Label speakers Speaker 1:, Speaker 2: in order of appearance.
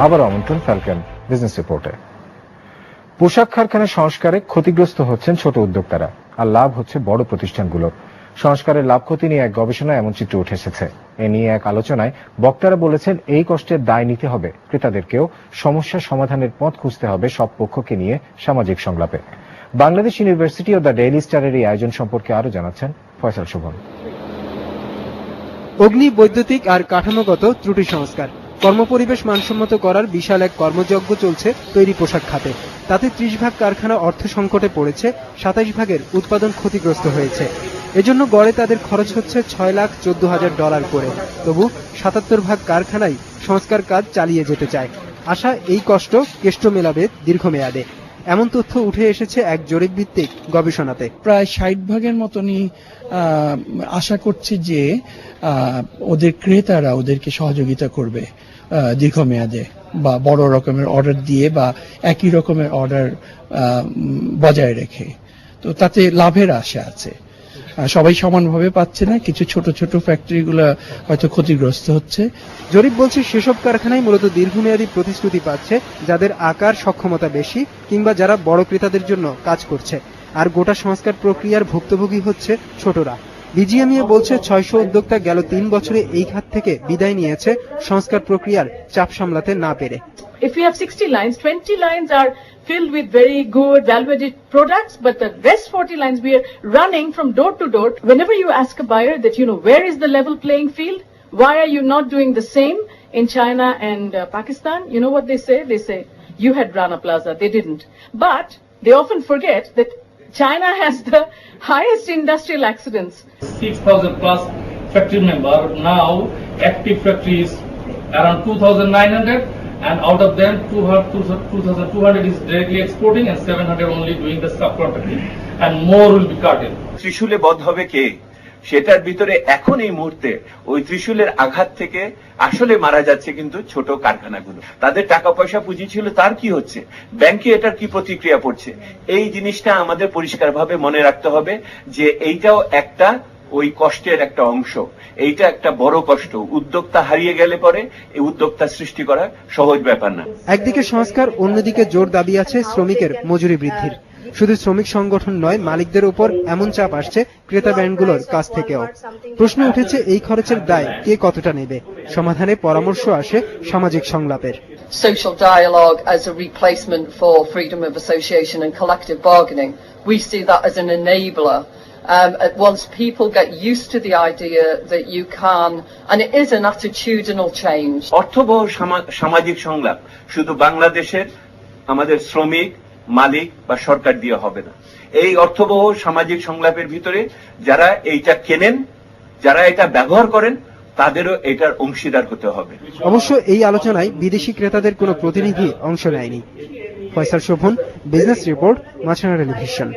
Speaker 1: আবারও আমন্ত্রণ Falcon business রিপোর্টে। পোশাক কারখানা সংস্কারে ক্ষতিগ্রস্ত হচ্ছেন ছোট উদ্যোক্তারা, আর লাভ হচ্ছে বড় প্রতিষ্ঠানগুলোর। সংস্কারের লাভ ক্ষতি নিয়ে এক গবেষণায় এমন চিত্র উঠে এসেছে। এ নিয়ে এক আলোচনায় বক্তারা বলেছেন, এই কষ্টের দায় নিতে হবে ক্রেতাদেরকেও, সমস্যা সমাধানের পথ খুঁজতে হবে সব পক্ষকে নিয়ে সামাজিক সংলাপে। বাংলাদেশ ইউনিভার্সিটি ও দ্য ডেইলি স্টারের এই আয়োজন সম্পর্কে আরো জানাচ্ছেন ফয়সাল শোভন।
Speaker 2: অগ্নি, বৈদ্যুতিক আর কাঠামোগত ত্রুটি সংস্কার, কর্মপরিবেশ মানসম্মত করার বিশাল এক কর্মযজ্ঞ চলছে তৈরি পোশাক খাতে। তাতে 30 ভাগ কারখানা অর্থ সংকটে পড়েছে, 27 ভাগের উৎপাদন ক্ষতিগ্রস্ত হয়েছে। এজন্য গড়ে তাদের খরচ হচ্ছে $6,14,000 করে। তবু 77 ভাগ কারখানাই সংস্কার কাজ চালিয়ে যেতে চায়। আশা এই কষ্ট কেষ্ট মেলাবে দীর্ঘমেয়াদে, এমন তথ্য উঠে এসেছে এক জরিপ ভিত্তিক গবেষণাতে।
Speaker 3: প্রায় 60 ভাগের মতনই আশা করছি যে ওদের ক্রেতারা ওদেরকে সহযোগিতা করবে দীর্ঘমেয়াদে, বা বড় রকমের অর্ডার দিয়ে বা একই রকমের অর্ডার বজায় রেখে। তো তাতে লাভের আশা আছে। সবাই সমানভাবে পাচ্ছে না, কিছু ছোট ছোট ফ্যাক্টরিগুলো হয়তো ক্ষতিগ্রস্ত হচ্ছে।
Speaker 2: জরিপ বলছে সেসব কারখানাই মূলত দীর্ঘমেয়াদী প্রতিশ্রুতি পাচ্ছে, যাদের আকার সক্ষমতা বেশি কিংবা যারা বড় ক্রেতাদের জন্য কাজ করছে। আর গোটা সংস্কার প্রক্রিয়ার ভুক্তভোগী হচ্ছে ছোটরা। বিজিএমইএ বলছে 600 উদ্যোক্তা গেল 3 বছরে এই খাত থেকে বিদায় নিয়েছে সংস্কার প্রক্রিয়ার চাপ সামলাতে না পেরে।
Speaker 4: If we have 60 lines, 20 lines are filled with very good, well-weighted products, but the rest 40 lines we are running from door to door. Whenever you ask a buyer that, where is the level playing field? Why are you not doing the same in China and Pakistan? You know what they say? They say, you had Rana Plaza. They didn't. But they often forget that China has the highest industrial accidents.
Speaker 5: 6,000 plus factory member. Now, active factories around 2,900. And out of them, 2,200 is directly exporting and 700 only doing the subcontracting. And more will be cut in.
Speaker 6: ত্রিশূলে বধ হবে কে, সেটার ভিতরে এখন এই মুহূর্তে ওই ত্রিশূলের আঘাত থেকে আসলে মারা যাচ্ছে কিন্তু ছোট কারখানাগুলো। তাদের টাকা পয়সা পুঁজি ছিল, তার কি হচ্ছে, ব্যাংকে এটার কি প্রতিক্রিয়া পড়ছে, এই জিনিসটা আমাদের পরিষ্কারভাবে মনে রাখতে হবে যে এইটাও একটা ওই কষ্টের একটা অংশ। এইটা একটা বড় কষ্ট। উদ্যোক্তা হারিয়ে গেলে পরে এই উদ্যোক্তা সৃষ্টি করা সহজ ব্যাপার না।
Speaker 2: একদিকে সংস্কার, অন্যদিকে জোর দাবি আছে শ্রমিকের মজুরি বৃদ্ধির। শুধু শ্রমিক সংগঠন নয়, মালিকদের উপর এমন চাপ আসছে ক্রেতা ব্যান্ডগুলোর কাছ থেকেও। প্রশ্ন উঠেছে, এই খরচের দায় কে কতটা নেবে? সমাধানে পরামর্শ আসে সামাজিক সংলাপের।
Speaker 7: Social dialogue as a replacement for freedom of association and collective bargaining. We see that as an enabler. Once people get used to the idea that you can, and it is an attitudinal change.
Speaker 6: অর্থবহ সামাজিক সংলাপ শুধু বাংলাদেশের আমাদের শ্রমিক, মালিক বা সরকার দিয়ে হবে না। এই অর্থবহ সামাজিক সংলাপের ভিতরে যারা এইটা কেনেন, যারা এটা ব্যবহার করেন, তাদেরও এটার অংশীদার হতে হবে।
Speaker 2: অবশ্য এই আলোচনায় বিদেশি ক্রেতাদের কোনো প্রতিনিধি অংশ নেয়নি। ফয়সাল শোভন, বিজনেস রিপোর্ট, মাছরাঙা টেলিভিশন।